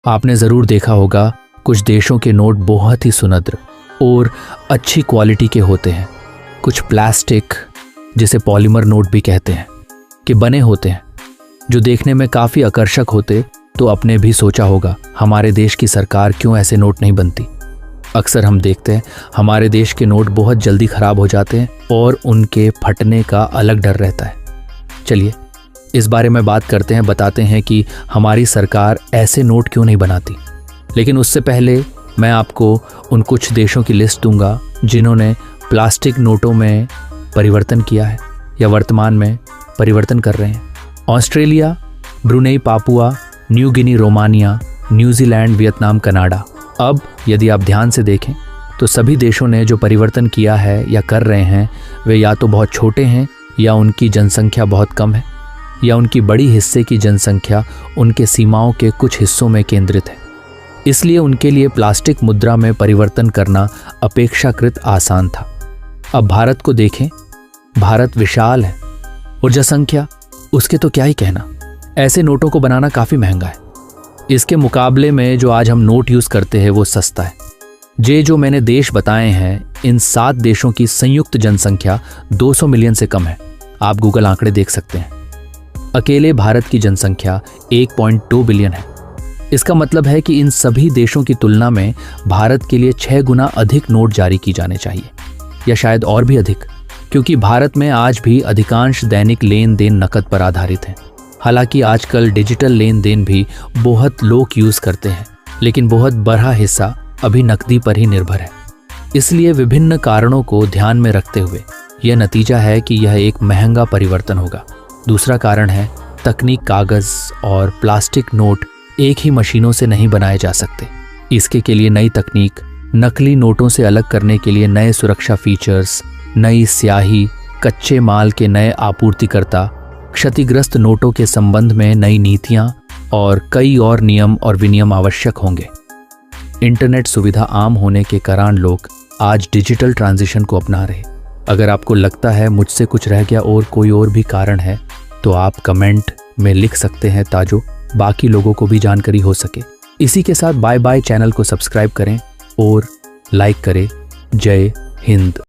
आपने ज़रूर देखा होगा कुछ देशों के नोट बहुत ही सुनद्र और अच्छी क्वालिटी के होते हैं। कुछ प्लास्टिक, जिसे पॉलीमर नोट भी कहते हैं, कि बने होते हैं, जो देखने में काफ़ी आकर्षक होते। तो आपने भी सोचा होगा हमारे देश की सरकार क्यों ऐसे नोट नहीं बनती। अक्सर हम देखते हैं हमारे देश के नोट बहुत जल्दी ख़राब हो जाते हैं और उनके फटने का अलग डर रहता है। चलिए इस बारे में बात करते हैं, बताते हैं कि हमारी सरकार ऐसे नोट क्यों नहीं बनाती। लेकिन उससे पहले मैं आपको उन कुछ देशों की लिस्ट दूंगा जिन्होंने प्लास्टिक नोटों में परिवर्तन किया है या वर्तमान में परिवर्तन कर रहे हैं। Australia, Brunei, Papua New Guinea, Romania, New Zealand, Vietnam, Canada. अब यदि आप ध्यान से देखें तो सभी देशों ने जो परिवर्तन किया है या कर रहे हैं वे या तो बहुत छोटे हैं या उनकी जनसंख्या बहुत कम है या उनकी बड़ी हिस्से की जनसंख्या उनके सीमाओं के कुछ हिस्सों में केंद्रित है। इसलिए उनके लिए प्लास्टिक मुद्रा में परिवर्तन करना अपेक्षाकृत आसान था। अब भारत को देखें, भारत विशाल है और जनसंख्या उसके तो क्या ही कहना। ऐसे नोटों को बनाना काफ़ी महंगा है। इसके मुकाबले में जो आज हम नोट यूज़ करते हैं वो सस्ता है। जो मैंने देश बताए हैं, इन 7 देशों की संयुक्त जनसंख्या 200 मिलियन से कम है। आप गूगल आंकड़े देख सकते हैं। अकेले भारत की जनसंख्या 1.2 बिलियन है। इसका मतलब है कि इन सभी देशों की तुलना में भारत के लिए 6 गुना अधिक नोट जारी की जाने चाहिए, या शायद और भी अधिक, क्योंकि भारत में आज भी अधिकांश दैनिक लेन देन नकद पर आधारित है। हालांकि आजकल डिजिटल लेन देन भी बहुत लोग यूज़ करते हैं, लेकिन बहुत बड़ा हिस्सा अभी नकदी पर ही निर्भर है। इसलिए विभिन्न कारणों को ध्यान में रखते हुए यह नतीजा है कि यह एक महंगा परिवर्तन होगा। दूसरा कारण है तकनीक। कागज़ और प्लास्टिक नोट एक ही मशीनों से नहीं बनाए जा सकते। इसके लिए नई तकनीक, नकली नोटों से अलग करने के लिए नए सुरक्षा फीचर्स, नई स्याही, कच्चे माल के नए आपूर्तिकर्ता, क्षतिग्रस्त नोटों के संबंध में नई नीतियां और कई और नियम और विनियम आवश्यक होंगे। इंटरनेट सुविधा आम होने के कारण लोग आज डिजिटल ट्रांजिशन को अपना रहे। अगर आपको लगता है मुझसे कुछ रह गया और कोई और भी कारण है तो आप कमेंट में लिख सकते हैं ताकि बाकी लोगों को भी जानकारी हो सके। इसी के साथ बाय बाय। चैनल को सब्सक्राइब करें और लाइक करें। जय हिंद।